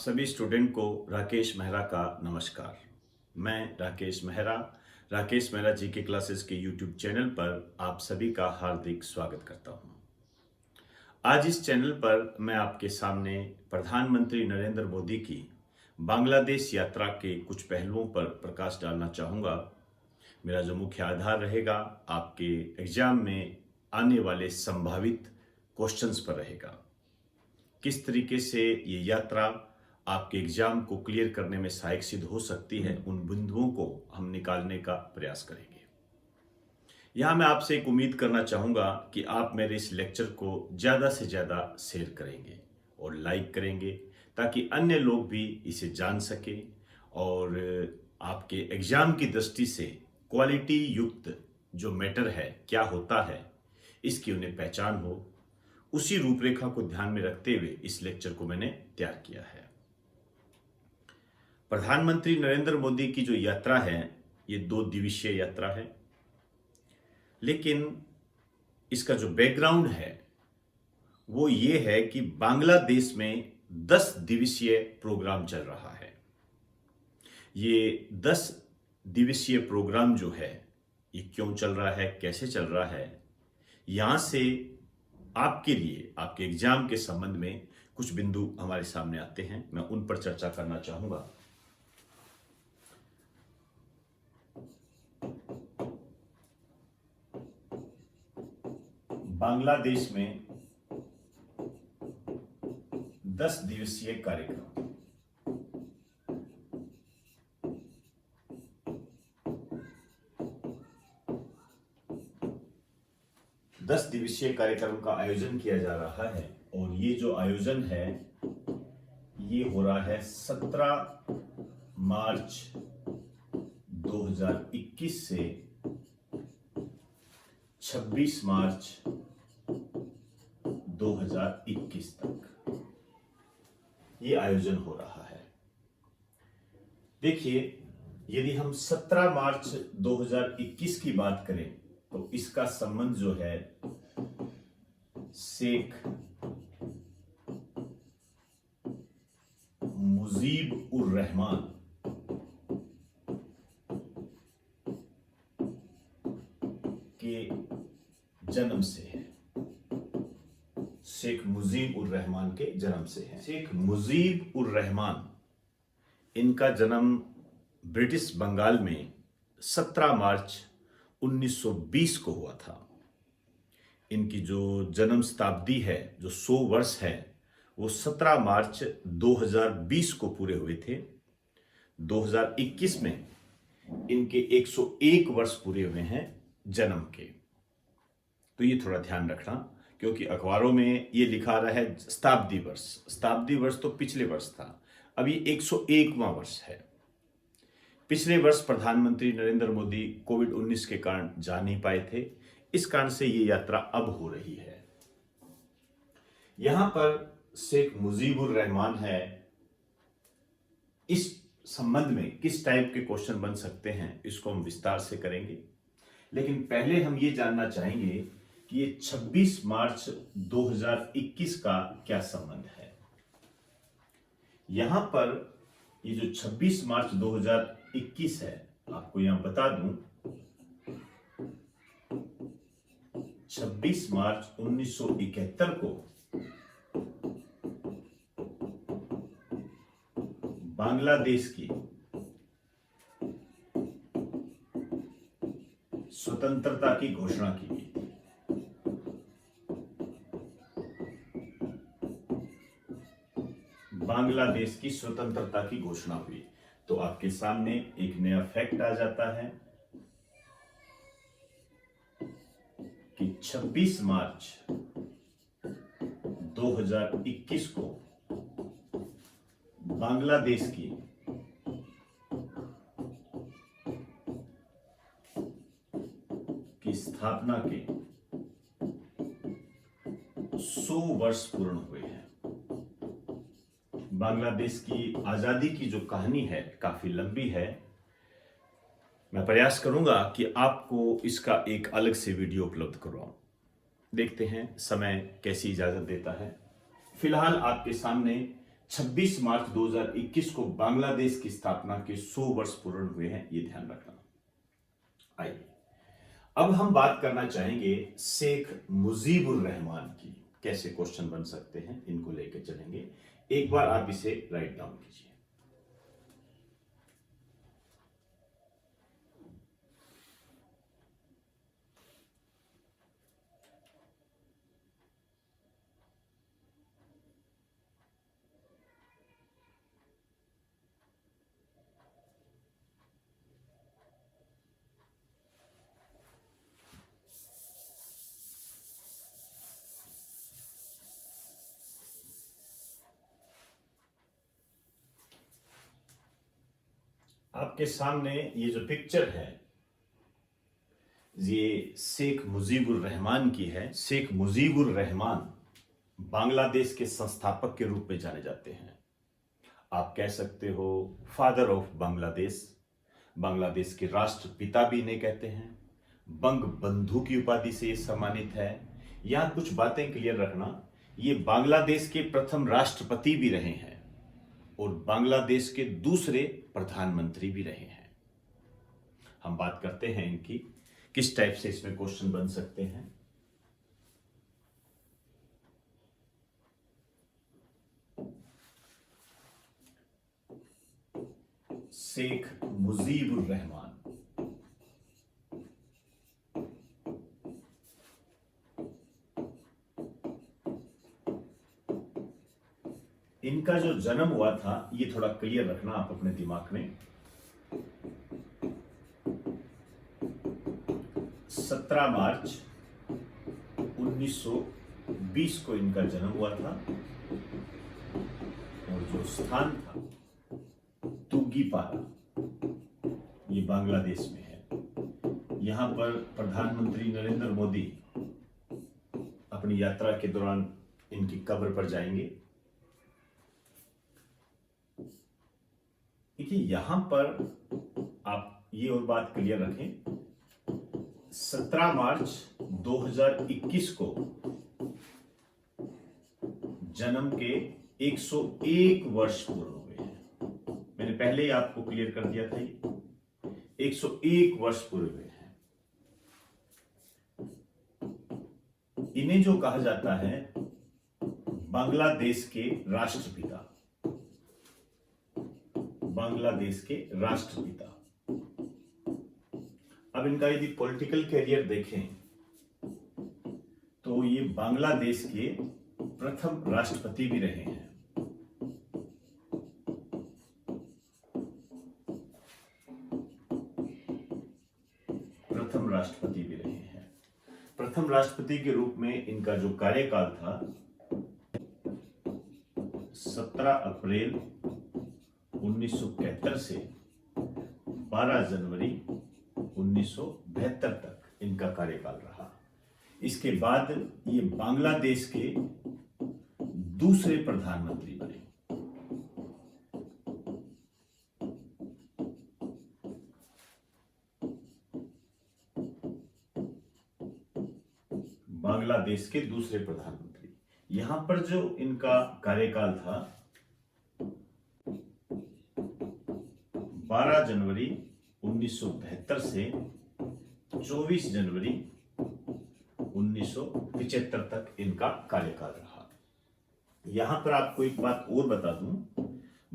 सभी स्टूडेंट को राकेश मेहरा का नमस्कार। मैं राकेश मेहरा जी के क्लासेस के यूट्यूब चैनल पर आप सभी का हार्दिक स्वागत करता हूं। आज इस चैनल पर मैं आपके सामने प्रधानमंत्री नरेंद्र मोदी की बांग्लादेश यात्रा के कुछ पहलुओं पर प्रकाश डालना चाहूँगा। मेरा जो मुख्य आधार रहेगा आपके एग्जाम में आने वाले संभावित क्वेश्चंस पर रहेगा। किस तरीके से ये यात्रा आपके एग्जाम को क्लियर करने में सहायक सिद्ध हो सकती है, उन बिंदुओं को हम निकालने का प्रयास करेंगे। यहाँ मैं आपसे एक उम्मीद करना चाहूँगा कि आप मेरे इस लेक्चर को ज़्यादा से ज़्यादा शेयर करेंगे और लाइक करेंगे ताकि अन्य लोग भी इसे जान सकें और आपके एग्जाम की दृष्टि से क्वालिटी युक्त जो मैटर है, क्या होता है, इसकी उन्हें पहचान हो। उसी रूपरेखा को ध्यान में रखते हुए इस लेक्चर को मैंने तैयार किया है। प्रधानमंत्री नरेंद्र मोदी की जो यात्रा है, ये 2 दिवसीय यात्रा है, लेकिन इसका जो बैकग्राउंड है वो ये है कि बांग्लादेश में 10 दिवसीय प्रोग्राम चल रहा है। ये 10 दिवसीय प्रोग्राम जो है, ये क्यों चल रहा है, कैसे चल रहा है, यहाँ से आपके लिए आपके एग्जाम के संबंध में कुछ बिंदु हमारे सामने आते हैं। मैं उन पर चर्चा करना चाहूंगा। बांग्लादेश में 10 दिवसीय कार्यक्रम। दस दिवसीय कार्यक्रम का आयोजन किया जा रहा है और ये जो आयोजन है ये हो रहा है 17 मार्च 2021 से 26 मार्च 2021 तक ये आयोजन हो रहा है। देखिए, यदि हम 17 मार्च 2021 की बात करें तो इसका संबंध जो है शेख मुजीब उर रहमान के जन्म से है। शेख मुजीब उर रहमान के जन्म से है। शेख मुजीब उर रहमान, इनका जन्म ब्रिटिश बंगाल में 17 मार्च 1920 को हुआ था। इनकी जो जन्म शताब्दी है, जो 100 वर्ष है, वो 17 मार्च 2020 को पूरे हुए थे। 2021 में इनके 101 वर्ष पूरे हुए हैं जन्म के। तो ये थोड़ा ध्यान रखना, क्योंकि अखबारों में ये लिखा रहा है शताब्दी वर्ष। शताब्दी वर्ष तो पिछले वर्ष था, अब ये 101वां वर्ष है। पिछले वर्ष प्रधानमंत्री नरेंद्र मोदी कोविड-19 के कारण जा नहीं पाए थे, इस कारण से ये यात्रा अब हो रही है। यहां पर शेख मुजीबुर रहमान है। इस संबंध में किस टाइप के क्वेश्चन बन सकते हैं, इसको हम विस्तार से करेंगे, लेकिन पहले हम ये जानना चाहेंगे कि ये 26 मार्च 2021 का क्या संबंध है। यहां पर ये जो 26 मार्च 2021 है, आपको यहां बता दूं, 26 मार्च 1971 को बांग्लादेश की स्वतंत्रता की घोषणा की गई थी। बांग्लादेश की स्वतंत्रता की घोषणा हुई तो आपके सामने एक नया फैक्ट आ जाता है कि 26 मार्च 2021 को बांग्लादेश की स्थापना के 100 वर्ष पूर्ण हुए हैं। बांग्लादेश की आजादी की जो कहानी है काफी लंबी है। मैं प्रयास करूंगा कि आपको इसका एक अलग से वीडियो उपलब्ध करवाऊं। देखते हैं समय कैसी इजाजत देता है। फिलहाल आपके सामने 26 मार्च 2021 को बांग्लादेश की स्थापना के 100 वर्ष पूर्ण हुए हैं, ये ध्यान रखना। आइए अब हम बात करना चाहेंगे शेख मुजीबुर रहमान की। कैसे क्वेश्चन बन सकते हैं, इनको लेकर चलेंगे। एक बार आप इसे राइट डाउन कीजिए। आपके सामने ये जो पिक्चर है, ये शेख मुजीबुर रहमान की है। शेख मुजीबुर रहमान बांग्लादेश के संस्थापक के रूप में जाने जाते हैं। आप कह सकते हो फादर ऑफ बांग्लादेश। बांग्लादेश के राष्ट्रपिता भी इन्हें कहते हैं। बंग बंधु की उपाधि से ये सम्मानित है। यहां कुछ बातें क्लियर रखना, ये बांग्लादेश के प्रथम राष्ट्रपति भी रहे हैं और बांग्लादेश के दूसरे प्रधानमंत्री भी रहे हैं। हम बात करते हैं इनकी, किस टाइप से इसमें क्वेश्चन बन सकते हैं। शेख मुजीबुर रहमान, इनका जो जन्म हुआ था, ये थोड़ा क्लियर रखना आप अपने दिमाग में। 17 मार्च 1920 को इनका जन्म हुआ था और जो स्थान था तुगीपारा, ये बांग्लादेश में है। यहां पर प्रधानमंत्री नरेंद्र मोदी अपनी यात्रा के दौरान इनकी कब्र पर जाएंगे। देखिए यहां पर आप ये और बात क्लियर रखें, 17 मार्च 2021 को जन्म के 101 वर्ष पूर्ण हुए हैं। मैंने पहले ही आपको क्लियर कर दिया था, 101 वर्ष पूरे हुए हैं। इन्हें जो कहा जाता है बांग्लादेश के राष्ट्रपिता, बांग्लादेश के राष्ट्रपिता। अब इनका यदि पॉलिटिकल कैरियर देखें तो ये बांग्लादेश के प्रथम राष्ट्रपति भी रहे हैं। प्रथम राष्ट्रपति भी रहे हैं। प्रथम राष्ट्रपति के रूप में इनका जो कार्यकाल था 17 अप्रैल 1971 से 12 जनवरी 1972 तक इनका कार्यकाल रहा। इसके बाद ये बांग्लादेश के दूसरे प्रधानमंत्री बने। बांग्लादेश के दूसरे प्रधानमंत्री। यहां पर जो इनका कार्यकाल था 12 जनवरी 1972 से 24 जनवरी 1975 तक इनका कार्यकाल रहा। यहां पर आपको एक बात और बता दूं,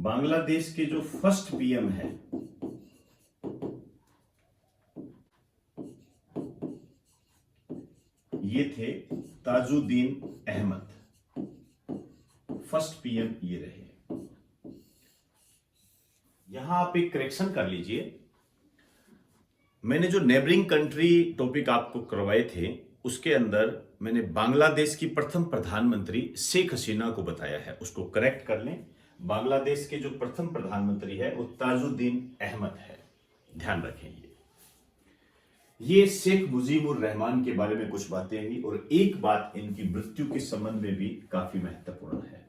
बांग्लादेश के जो फर्स्ट पीएम है ये थे ताजुद्दीन अहमद। फर्स्ट पीएम ये रहे। यहां आप एक करेक्शन कर लीजिए, मैंने जो नेबरिंग कंट्री टॉपिक आपको करवाए थे उसके अंदर मैंने बांग्लादेश की प्रथम प्रधानमंत्री शेख हसीना को बताया है, उसको करेक्ट कर लें। बांग्लादेश के जो प्रथम प्रधानमंत्री है वो ताजुद्दीन अहमद है, ध्यान रखें। ये शेख मुजीबुर रहमान के बारे में कुछ बातें हुई और एक बात इनकी मृत्यु के संबंध में भी काफी महत्वपूर्ण है।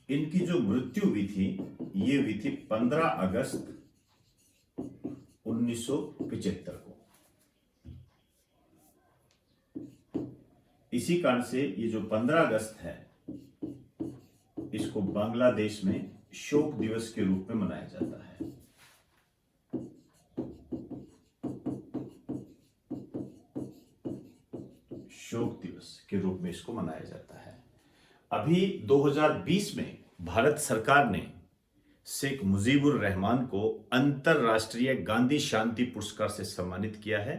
इनकी जो मृत्यु हुई थी ये हुई थी 15 अगस्त 1975 को। इसी कारण से ये जो 15 अगस्त है इसको बांग्लादेश में शोक दिवस के रूप में मनाया जाता है। शोक दिवस के रूप में इसको मनाया जाता है। अभी 2020 में भारत सरकार ने शेख मुजीबुर रहमान को अंतरराष्ट्रीय गांधी शांति पुरस्कार से सम्मानित किया है।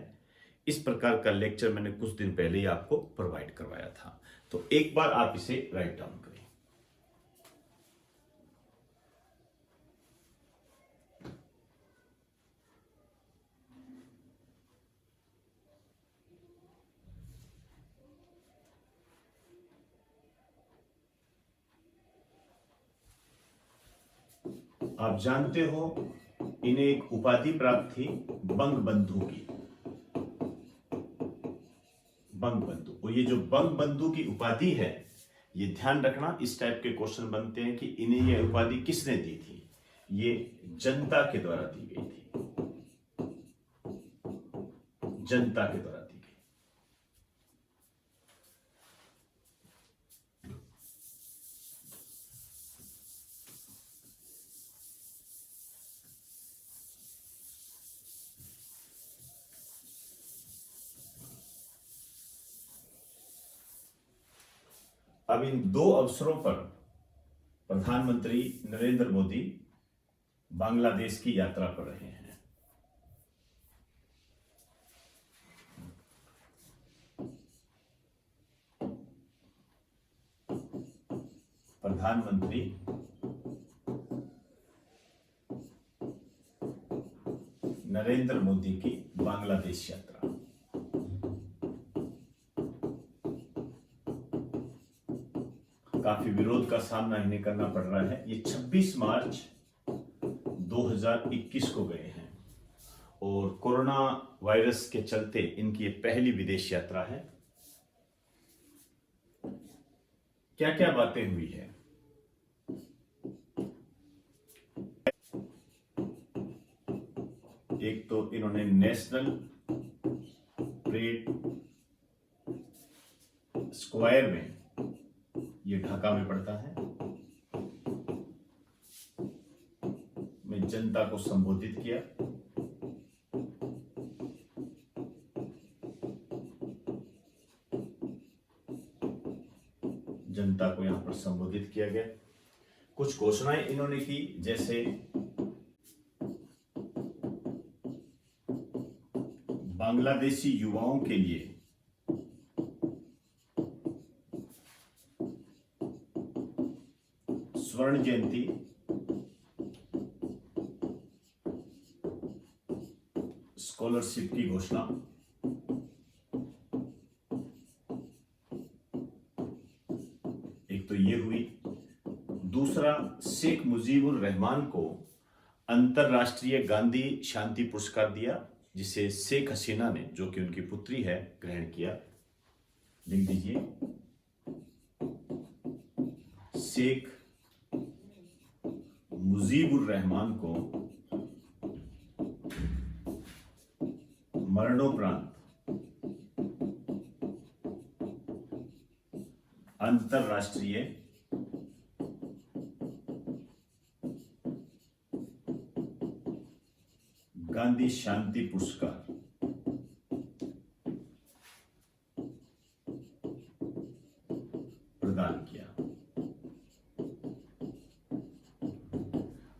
इस प्रकार का लेक्चर मैंने कुछ दिन पहले ही आपको प्रोवाइड करवाया था, तो एक बार आप इसे राइट डाउन करें। आप जानते हो इन्हें एक उपाधि प्राप्त थी बंग बंधु की। बंग बंधु, और ये जो बंग बंधु की उपाधि है, ये ध्यान रखना, इस टाइप के क्वेश्चन बनते हैं कि इन्हें यह उपाधि किसने दी थी। ये जनता के द्वारा दी गई थी, जनता के द्वारा दी गई। अब इन दो अवसरों पर प्रधानमंत्री नरेंद्र मोदी बांग्लादेश की यात्रा कर रहे हैं। प्रधानमंत्री नरेंद्र मोदी की बांग्लादेश यात्रा। काफी विरोध का सामना इन्हें करना पड़ रहा है। ये 26 मार्च 2021 को गए हैं और कोरोना वायरस के चलते इनकी ये पहली विदेश यात्रा है। क्या क्या बातें हुई है? एक तो इन्होंने नेशनल परेड स्क्वायर में, ये ढाका में पड़ता है, में जनता को संबोधित किया। जनता को यहां पर संबोधित किया गया। कुछ घोषणाएं इन्होंने की, जैसे बांग्लादेशी युवाओं के लिए स्वर्ण जयंती, स्कॉलरशिप की घोषणा। एक तो ये हुई। दूसरा, शेख मुजीबुर रहमान को अंतरराष्ट्रीय गांधी शांति पुरस्कार दिया, जिसे शेख हसीना ने, जो कि उनकी पुत्री है, ग्रहण किया। लिख दीजिए, शेख मुजीबुर रहमान को मरणोपरांत अंतरराष्ट्रीय गांधी शांति पुरस्कार प्रदान किया।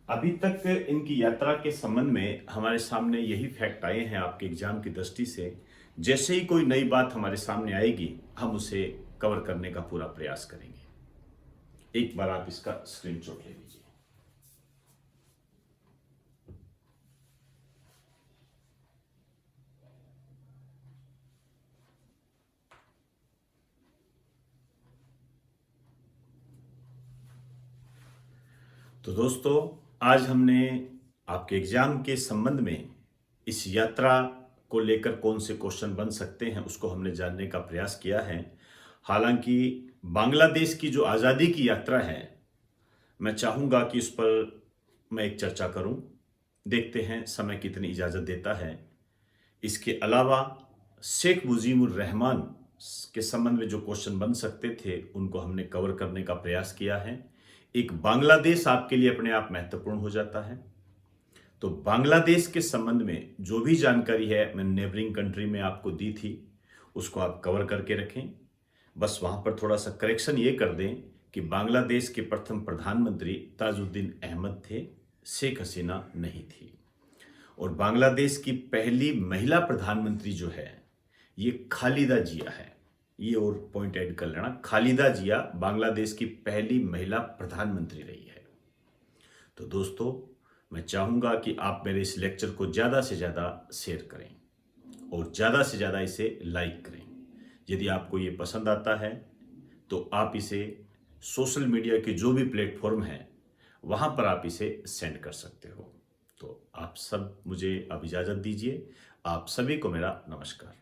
अभी तक इनकी यात्रा के संबंध में हमारे सामने यही फैक्ट आए हैं आपके एग्जाम की दृष्टि से। जैसे ही कोई नई बात हमारे सामने आएगी, हम उसे कवर करने का पूरा प्रयास करेंगे। एक बार आप इसका स्क्रीनशॉट ले लीजिए। तो दोस्तों, आज हमने आपके एग्जाम के संबंध में इस यात्रा को लेकर कौन से क्वेश्चन बन सकते हैं, उसको हमने जानने का प्रयास किया है। हालांकि बांग्लादेश की जो आज़ादी की यात्रा है, मैं चाहूँगा कि उस पर मैं एक चर्चा करूँ। देखते हैं समय कितनी इजाज़त देता है। इसके अलावा शेख मुजीबुर रहमान के संबंध में जो क्वेश्चन बन सकते थे, उनको हमने कवर करने का प्रयास किया है। एक बांग्लादेश आपके लिए अपने आप महत्वपूर्ण हो जाता है। तो बांग्लादेश के संबंध में जो भी जानकारी है मैंने नेबरिंग कंट्री में आपको दी थी, उसको आप कवर करके रखें। बस वहां पर थोड़ा सा करेक्शन ये कर दें कि बांग्लादेश के प्रथम प्रधानमंत्री ताजुद्दीन अहमद थे, शेख हसीना नहीं थी। और बांग्लादेश की पहली महिला प्रधानमंत्री जो है ये खालिदा जिया है। ये और पॉइंट ऐड कर लेना, खालिदा जिया बांग्लादेश की पहली महिला प्रधानमंत्री रही है। तो दोस्तों, मैं चाहूंगा कि आप मेरे इस लेक्चर को ज़्यादा से ज़्यादा शेयर करें और ज़्यादा से ज़्यादा इसे लाइक करें। यदि आपको ये पसंद आता है तो आप इसे सोशल मीडिया के जो भी प्लेटफॉर्म हैं वहाँ पर आप इसे सेंड कर सकते हो। तो आप सब मुझे अब इजाज़त दीजिए। आप सभी को मेरा नमस्कार।